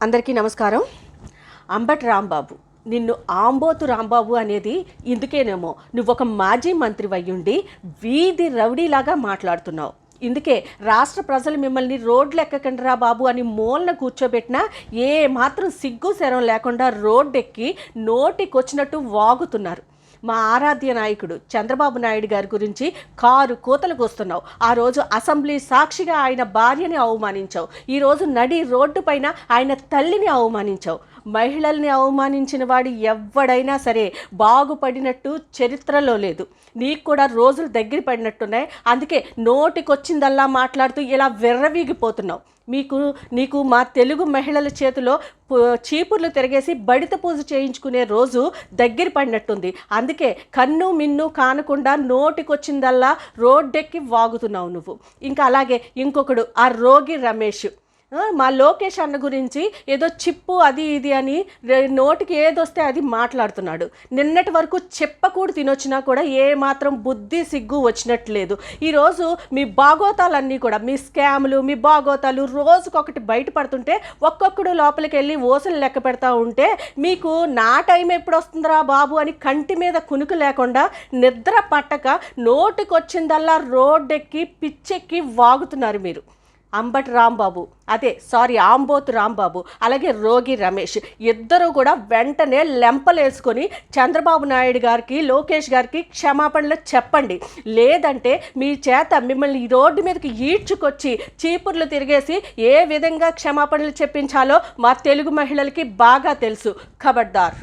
అందరికీ నమస్కారం. అంబటి రాంబాబు, నిన్ను ఆంబోతు రాంబాబు అనేది ఇందుకేనేమో నువ్వొక మాజీ మంత్రి అయ్యుండి వీధి రౌడీలాగా మాట్లాడుతున్నావు. ఇందుకే రాష్ట్ర ప్రజలు మిమ్మల్ని రోడ్లు ఎక్కకండి రా బాబు అని మూలన కూర్చోబెట్టినా ఏ మాత్రం సిగ్గు శరం లేకుండా రోడ్డెక్కి నోటికొచ్చినట్టు వాగుతున్నారు. మా ఆరాధ్య నాయకుడు చంద్రబాబు నాయుడు గారి గురించి కారు కూతలకు వస్తున్నావు. ఆ రోజు అసెంబ్లీ సాక్షిగా ఆయన భార్యని అవమానించావు. ఈరోజు నడి రోడ్డు పైన ఆయన తల్లిని అవమానించావు. మహిళల్ని అవమానించిన వాడు ఎవడైనా సరే బాగుపడినట్టు చరిత్రలో లేదు. నీకు కూడా రోజులు దగ్గర పడినట్టున్నాయి. అందుకే నోటికొచ్చిందల్లా మాట్లాడుతూ ఇలా విర్రవీగిపోతున్నావు. నీకు మా తెలుగు మహిళల చేతిలో చీపుర్లు తిరిగేసి బడిత పూజ చేయించుకునే రోజు దగ్గర పడినట్టుంది. అందుకే కన్ను మిన్ను కానకుండా నోటికొచ్చిందల్లా రోడ్డెక్కి వాగుతున్నావు నువ్వు. ఇంకా అలాగే ఇంకొకడు ఆ రోగి రమేష్, మా లోకేష్ అన్న గురించి ఏదో చిప్పు అది ఇది అని నోటికి ఏదొస్తే అది మాట్లాడుతున్నాడు. నిన్నటి వరకు చెప్పకూడదు తినొచ్చినా కూడా ఏమాత్రం బుద్ధి సిగ్గు వచ్చినట్లేదు. ఈరోజు మీ బాగోతాలన్నీ కూడా, మీ స్కాములు, మీ బాగోతాలు రోజుకొకటి బయటపడుతుంటే ఒక్కొక్కడు లోపలికి వెళ్ళి ఓసలు లెక్క పెడతా ఉంటే మీకు నా టైం ఎప్పుడు వస్తుందిరా బాబు అని కంటి మీద కునుకు లేకుండా నిద్ర పట్టక నోటికొచ్చిందల్లా రోడ్డెక్కి పిచ్చెక్కి వాగుతున్నారు మీరు. అంబటి రాంబాబు, ఆంబోతు రాంబాబు, అలాగే రోగి రమేష్ ఇద్దరు కూడా వెంటనే లెంపలేసుకొని చంద్రబాబు నాయుడు గారికి, లోకేష్ గారికి క్షమాపణలు చెప్పండి. లేదంటే మీ చేత మిమ్మల్ని ఈ రోడ్డు మీదకి ఈడ్చుకొచ్చి చీపుర్లు తిరిగేసి ఏ విధంగా క్షమాపణలు చెప్పించాలో మా తెలుగు మహిళలకి బాగా తెలుసు. ఖబర్దార్.